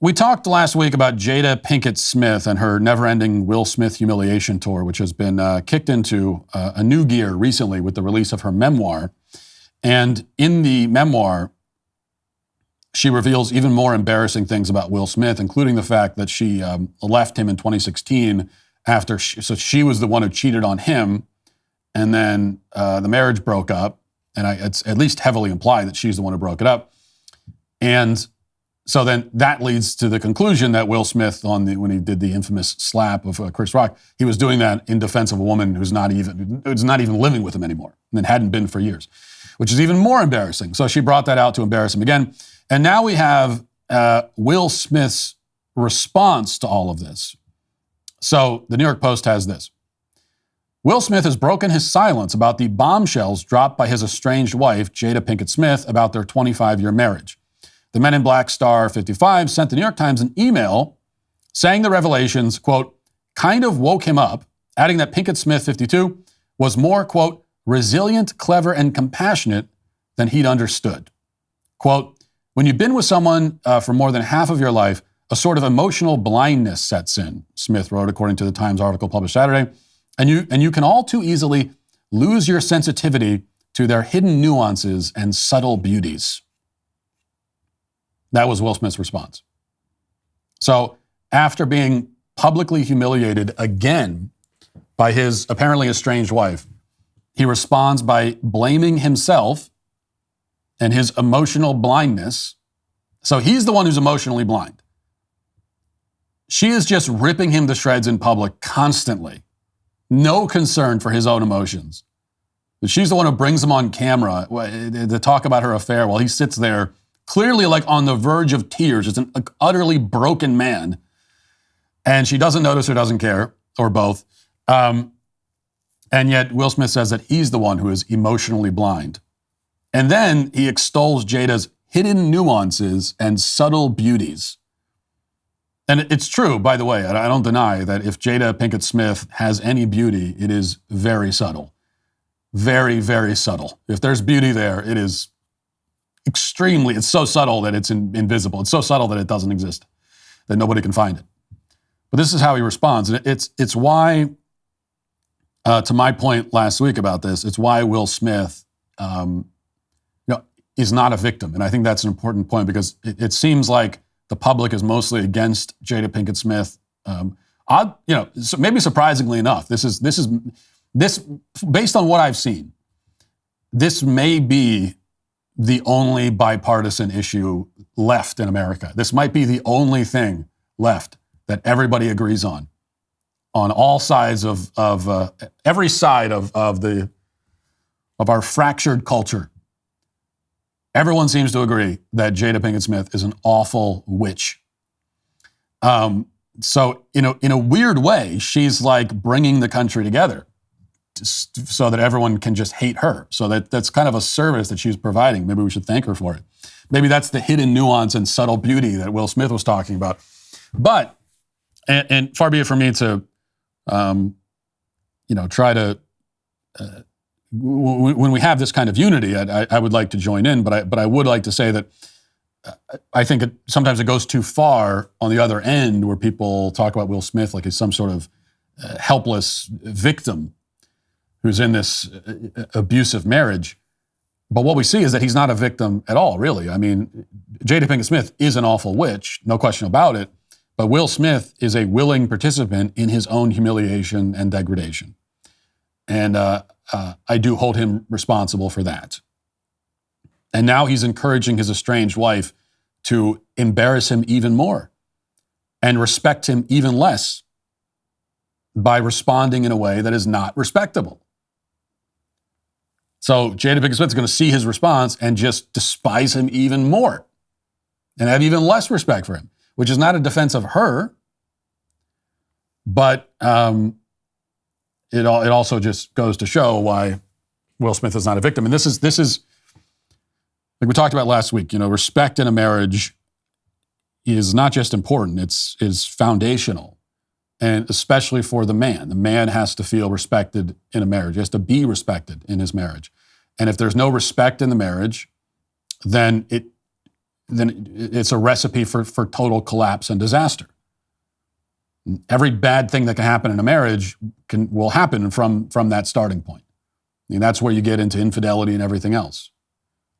We talked last week about Jada Pinkett Smith and her never-ending Will Smith humiliation tour, which has been kicked into a new gear recently with the release of her memoir. And in the memoir, she reveals even more embarrassing things about Will Smith, including the fact that she left him in 2016 after so she was the one who cheated on him, and then the marriage broke up, and it's at least heavily implied that she's the one who broke it up. And so then that leads to the conclusion that Will Smith, when he did the infamous slap of Chris Rock, he was doing that in defense of a woman who's not even living with him anymore and hadn't been for years, which is even more embarrassing. So she brought that out to embarrass him again. And now we have Will Smith's response to all of this. So the New York Post has this. Will Smith has broken his silence about the bombshells dropped by his estranged wife, Jada Pinkett Smith, about their 25-year marriage. The Men in Black star 55 sent the New York Times an email saying the revelations, quote, kind of woke him up, adding that Pinkett Smith, 52, was more, quote, resilient, clever, and compassionate than he'd understood. Quote, when you've been with someone for more than half of your life, a sort of emotional blindness sets in, Smith wrote, according to the Times article published Saturday, and you can all too easily lose your sensitivity to their hidden nuances and subtle beauties. That was Will Smith's response. So after being publicly humiliated again by his apparently estranged wife, he responds by blaming himself and his emotional blindness. So he's the one who's emotionally blind. She is just ripping him to shreds in public constantly. No concern for his own emotions. But she's the one who brings him on camera to talk about her affair while he sits there clearly like on the verge of tears. It's an utterly broken man. And she doesn't notice or doesn't care, or both. And yet Will Smith says that he's the one who is emotionally blind. And then he extols Jada's hidden nuances and subtle beauties. And it's true, by the way, I don't deny that if Jada Pinkett Smith has any beauty, it is very subtle. Very, very subtle. If there's beauty there, it is it's so subtle that it's invisible. It's so subtle that it doesn't exist, that nobody can find it. But this is how he responds. And it's why, to my point last week about this, it's why Will Smith is not a victim. And I think that's an important point because it seems like the public is mostly against Jada Pinkett Smith. So maybe surprisingly enough, this based on what I've seen, this may be the only bipartisan issue left in America. This might be the only thing left that everybody agrees on all sides of every side of our fractured culture. Everyone seems to agree that Jada Pinkett Smith is an awful witch. So in a weird way, she's like bringing the country together so that everyone can just hate her. So that's kind of a service that she's providing. Maybe we should thank her for it. Maybe that's the hidden nuance and subtle beauty that Will Smith was talking about. But, and far be it from me to, try to, when we have this kind of unity, I would like to join in, but I would like to say that I think sometimes it goes too far on the other end where people talk about Will Smith like he's some sort of helpless victim who's in this abusive marriage. But what we see is that he's not a victim at all, really. I mean, Jada Pinkett Smith is an awful witch, no question about it, but Will Smith is a willing participant in his own humiliation and degradation. And I do hold him responsible for that. And now he's encouraging his estranged wife to embarrass him even more and respect him even less by responding in a way that is not respectable. So Jada Pinkett Smith is going to see his response and just despise him even more and have even less respect for him, which is not a defense of her, but it also just goes to show why Will Smith is not a victim. And this is like we talked about last week. Respect in a marriage is not just important; it's foundational, and especially for the man. The man has to feel respected in a marriage. He has to be respected in his marriage. And if there's no respect in the marriage, then then it's a recipe for total collapse and disaster. Every bad thing that can happen in a marriage will happen from that starting point. I mean, that's where you get into infidelity and everything else.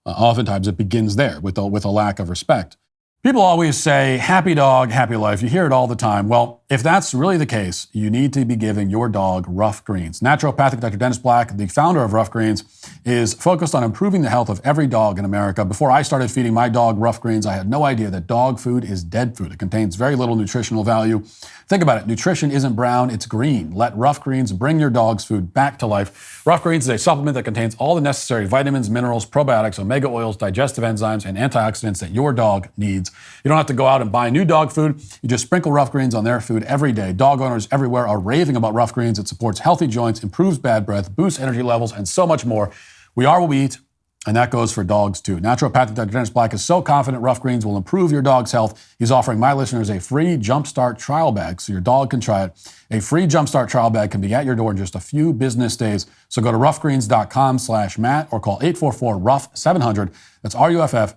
Oftentimes it begins there with a lack of respect. People always say, happy dog, happy life. You hear it all the time. Well, if that's really the case, you need to be giving your dog Rough Greens. Naturopathic Dr. Dennis Black, the founder of Rough Greens, is focused on improving the health of every dog in America. Before I started feeding my dog Rough Greens, I had no idea that dog food is dead food. It contains very little nutritional value. Think about it. Nutrition isn't brown, it's green. Let Rough Greens bring your dog's food back to life. Rough Greens is a supplement that contains all the necessary vitamins, minerals, probiotics, omega oils, digestive enzymes, and antioxidants that your dog needs. You don't have to go out and buy new dog food. You just sprinkle Rough Greens on their food every day. Dog owners everywhere are raving about Rough Greens. It supports healthy joints, improves bad breath, boosts energy levels, and so much more. We are what we eat, and that goes for dogs too. Naturopathic Dr. Dennis Black is so confident Rough Greens will improve your dog's health. He's offering my listeners a free Jumpstart trial bag so your dog can try it. A free Jumpstart trial bag can be at your door in just a few business days. So go to roughgreens.com/Matt or call 844-ROUGH-700. That's RUFF.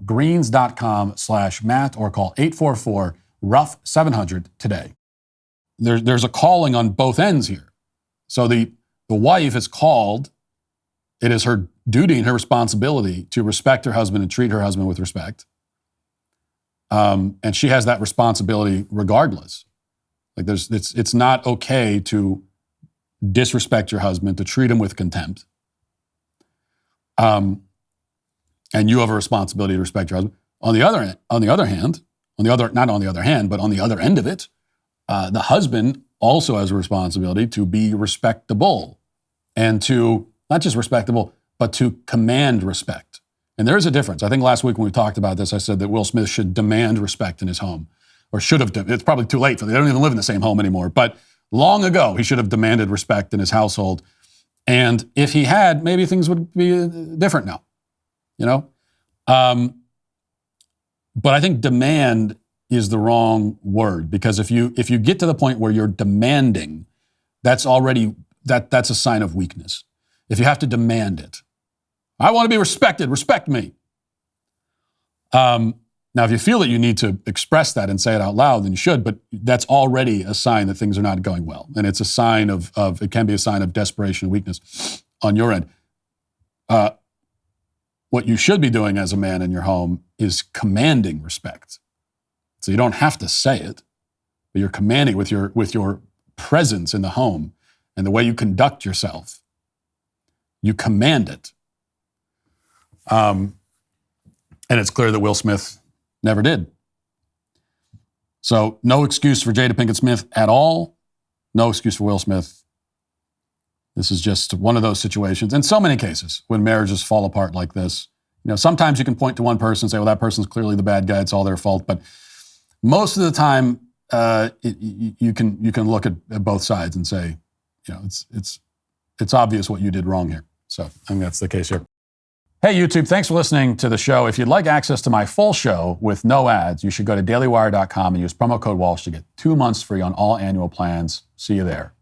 greens.com/Matt or call 844-ROUGH-700 today. There's a calling on both ends here. So the wife is called. It is her duty and her responsibility to respect her husband and treat her husband with respect. And she has that responsibility regardless. Like it's not okay to disrespect your husband, to treat him with contempt. And you have a responsibility to respect your husband. On the other hand, of it, the husband also has a responsibility to be respectable and to, not just respectable, but to command respect. And there is a difference. I think last week when we talked about this, I said that Will Smith should demand respect in his home, or should have. It's probably too late for them. They don't even live in the same home anymore. But long ago, he should have demanded respect in his household. And if he had, maybe things would be different now, you know? But I think demand is the wrong word, because if you get to the point where you're demanding, that's already, that's a sign of weakness. If you have to demand it, I want to be respected, respect me. Now, if you feel that you need to express that and say it out loud, then you should, but that's already a sign that things are not going well. And it's a sign of it can be a sign of desperation and weakness on your end. What you should be doing as a man in your home is commanding respect. So you don't have to say it, but you're commanding with your presence in the home and the way you conduct yourself. You command it. And it's clear that Will Smith never did. So no excuse for Jada Pinkett Smith at all. No excuse for Will Smith. This is just one of those situations. In so many cases, when marriages fall apart like this, you know, sometimes you can point to one person and say, well, that person's clearly the bad guy. It's all their fault. But most of the time, you can look at both sides and say, you know, it's obvious what you did wrong here. So I think that's the case here. Hey, YouTube, thanks for listening to the show. If you'd like access to my full show with no ads, you should go to dailywire.com and use promo code Walsh to get 2 months free on all annual plans. See you there.